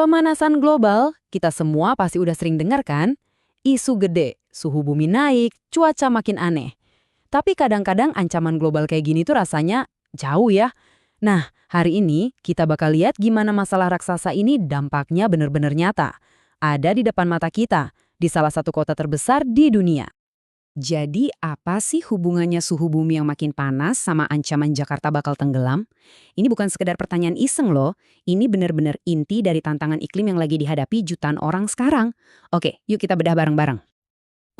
Pemanasan global, kita semua pasti udah sering dengar kan? Isu gede, suhu bumi naik, cuaca makin aneh. Tapi kadang-kadang ancaman global kayak gini tuh rasanya jauh ya. Nah, hari ini kita bakal lihat gimana masalah raksasa ini dampaknya benar-benar nyata. Ada di depan mata kita, di salah satu kota terbesar di dunia. Jadi apa sih hubungannya suhu bumi yang makin panas sama ancaman Jakarta bakal tenggelam? Ini bukan sekedar pertanyaan iseng loh, ini benar-benar inti dari tantangan iklim yang lagi dihadapi jutaan orang sekarang. Oke, yuk kita bedah bareng-bareng.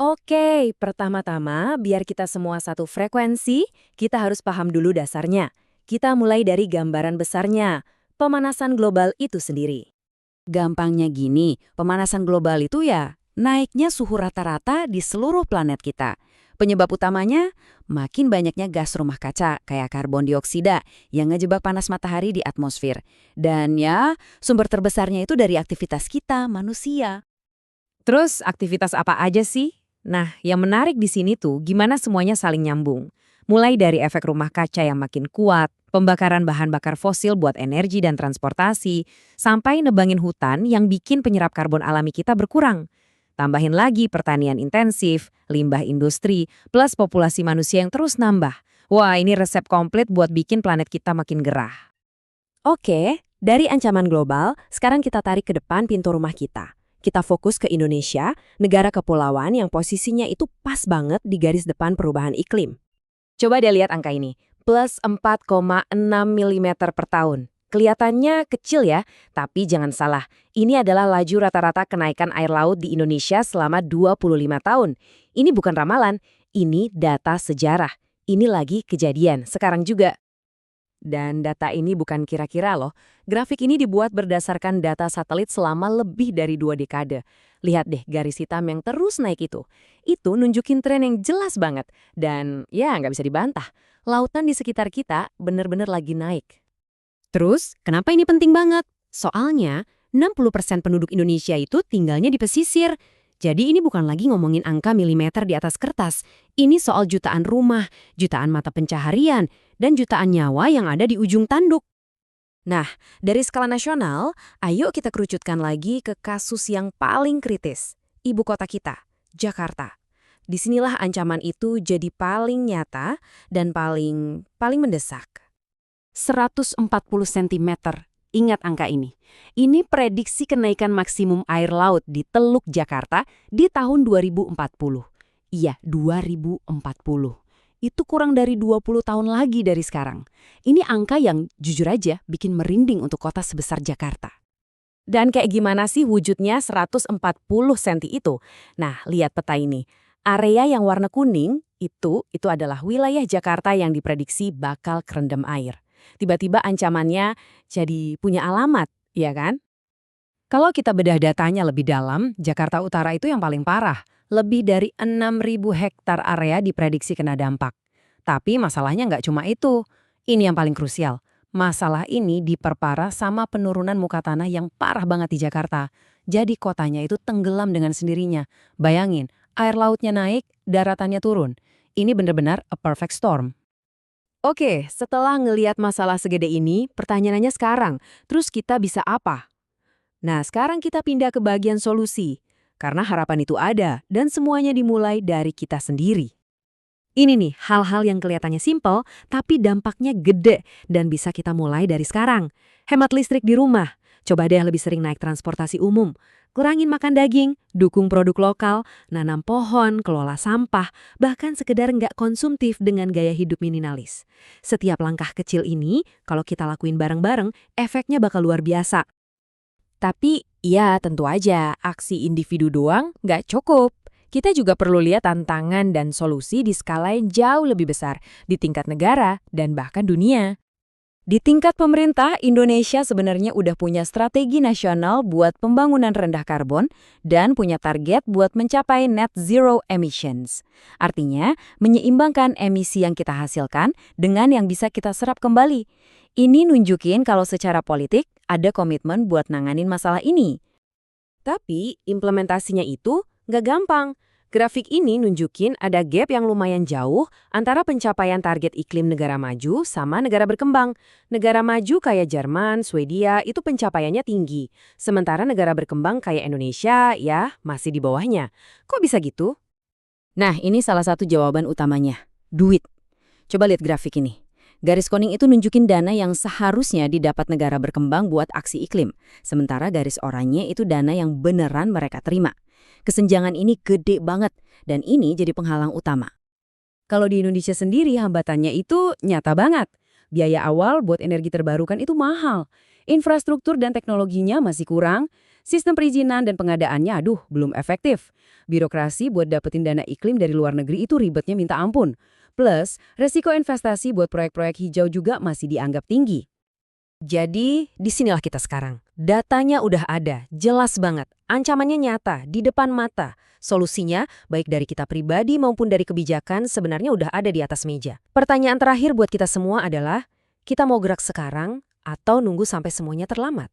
Oke, pertama-tama biar kita semua satu frekuensi, kita harus paham dulu dasarnya. Kita mulai dari gambaran besarnya, pemanasan global itu sendiri. Gampangnya gini, pemanasan global itu ya naiknya suhu rata-rata di seluruh planet kita. Penyebab utamanya, makin banyaknya gas rumah kaca kayak karbon dioksida yang ngejebak panas matahari di atmosfer. Dan ya, sumber terbesarnya itu dari aktivitas kita, manusia. Terus aktivitas apa aja sih? Nah, yang menarik di sini tuh gimana semuanya saling nyambung. Mulai dari efek rumah kaca yang makin kuat, pembakaran bahan bakar fosil buat energi dan transportasi, sampai nebangin hutan yang bikin penyerap karbon alami kita berkurang. Tambahin lagi pertanian intensif, limbah industri, plus populasi manusia yang terus nambah. Wah, ini resep komplit buat bikin planet kita makin gerah. Oke, dari ancaman global, sekarang kita tarik ke depan pintu rumah kita. Kita fokus ke Indonesia, negara kepulauan yang posisinya itu pas banget di garis depan perubahan iklim. Coba deh lihat angka ini, plus 4,6 mm per tahun. Kelihatannya kecil ya, tapi jangan salah, ini adalah laju rata-rata kenaikan air laut di Indonesia selama 25 tahun. Ini bukan ramalan, ini data sejarah. Ini lagi kejadian, sekarang juga. Dan data ini bukan kira-kira loh. Grafik ini dibuat berdasarkan data satelit selama lebih dari 2 dekade. Lihat deh garis hitam yang terus naik itu. Itu nunjukin tren yang jelas banget. Dan ya nggak bisa dibantah. Lautan di sekitar kita bener-bener lagi naik. Terus, kenapa ini penting banget? Soalnya, 60% penduduk Indonesia itu tinggalnya di pesisir. Jadi ini bukan lagi ngomongin angka milimeter di atas kertas. Ini soal jutaan rumah, jutaan mata pencaharian, dan jutaan nyawa yang ada di ujung tanduk. Nah, dari skala nasional, ayo kita kerucutkan lagi ke kasus yang paling kritis. Ibu kota kita, Jakarta. Disinilah ancaman itu jadi paling nyata dan paling mendesak. 140 cm. Ingat angka ini. Ini prediksi kenaikan maksimum air laut di Teluk Jakarta di tahun 2040. Iya, 2040. Itu kurang dari 20 tahun lagi dari sekarang. Ini angka yang jujur aja bikin merinding untuk kota sebesar Jakarta. Dan kayak gimana sih wujudnya 140 cm itu? Nah, lihat peta ini. Area yang warna kuning itu adalah wilayah Jakarta yang diprediksi bakal kerendam air. Tiba-tiba ancamannya jadi punya alamat, ya kan? Kalau kita bedah datanya lebih dalam, Jakarta Utara itu yang paling parah. Lebih dari 6.000 hektar area diprediksi kena dampak. Tapi masalahnya nggak cuma itu. Ini yang paling krusial. Masalah ini diperparah sama penurunan muka tanah yang parah banget di Jakarta. Jadi kotanya itu tenggelam dengan sendirinya. Bayangin, air lautnya naik, daratannya turun. Ini benar-benar a perfect storm. Oke, setelah ngeliat masalah segede ini, pertanyaannya sekarang, terus kita bisa apa? Nah, sekarang kita pindah ke bagian solusi. Karena harapan itu ada, dan semuanya dimulai dari kita sendiri. Ini nih, hal-hal yang kelihatannya simpel, tapi dampaknya gede, dan bisa kita mulai dari sekarang. Hemat listrik di rumah. Coba deh lebih sering naik transportasi umum. Kurangin makan daging, dukung produk lokal, nanam pohon, kelola sampah, bahkan sekedar nggak konsumtif dengan gaya hidup minimalis. Setiap langkah kecil ini, kalau kita lakuin bareng-bareng, efeknya bakal luar biasa. Tapi, ya tentu aja, aksi individu doang nggak cukup. Kita juga perlu lihat tantangan dan solusi di skala yang jauh lebih besar, di tingkat negara dan bahkan dunia. Di tingkat pemerintah, Indonesia sebenarnya udah punya strategi nasional buat pembangunan rendah karbon dan punya target buat mencapai net zero emissions. Artinya, menyeimbangkan emisi yang kita hasilkan dengan yang bisa kita serap kembali. Ini nunjukin kalau secara politik ada komitmen buat nanganin masalah ini. Tapi, implementasinya itu nggak gampang. Grafik ini nunjukin ada gap yang lumayan jauh antara pencapaian target iklim negara maju sama negara berkembang. Negara maju kayak Jerman, Swedia itu pencapaiannya tinggi. Sementara negara berkembang kayak Indonesia ya masih di bawahnya. Kok bisa gitu? Nah, ini salah satu jawaban utamanya. Duit. Coba lihat grafik ini. Garis kuning itu nunjukin dana yang seharusnya didapat negara berkembang buat aksi iklim. Sementara garis oranye itu dana yang beneran mereka terima. Kesenjangan ini gede banget, dan ini jadi penghalang utama. Kalau di Indonesia sendiri, hambatannya itu nyata banget. Biaya awal buat energi terbarukan itu mahal. Infrastruktur dan teknologinya masih kurang. Sistem perizinan dan pengadaannya, belum efektif. Birokrasi buat dapetin dana iklim dari luar negeri itu ribetnya minta ampun. Plus, resiko investasi buat proyek-proyek hijau juga masih dianggap tinggi. Jadi, disinilah kita sekarang. Datanya udah ada, jelas banget. Ancamannya nyata, di depan mata. Solusinya, baik dari kita pribadi maupun dari kebijakan, sebenarnya udah ada di atas meja. Pertanyaan terakhir buat kita semua adalah, kita mau gerak sekarang atau nunggu sampai semuanya terlambat?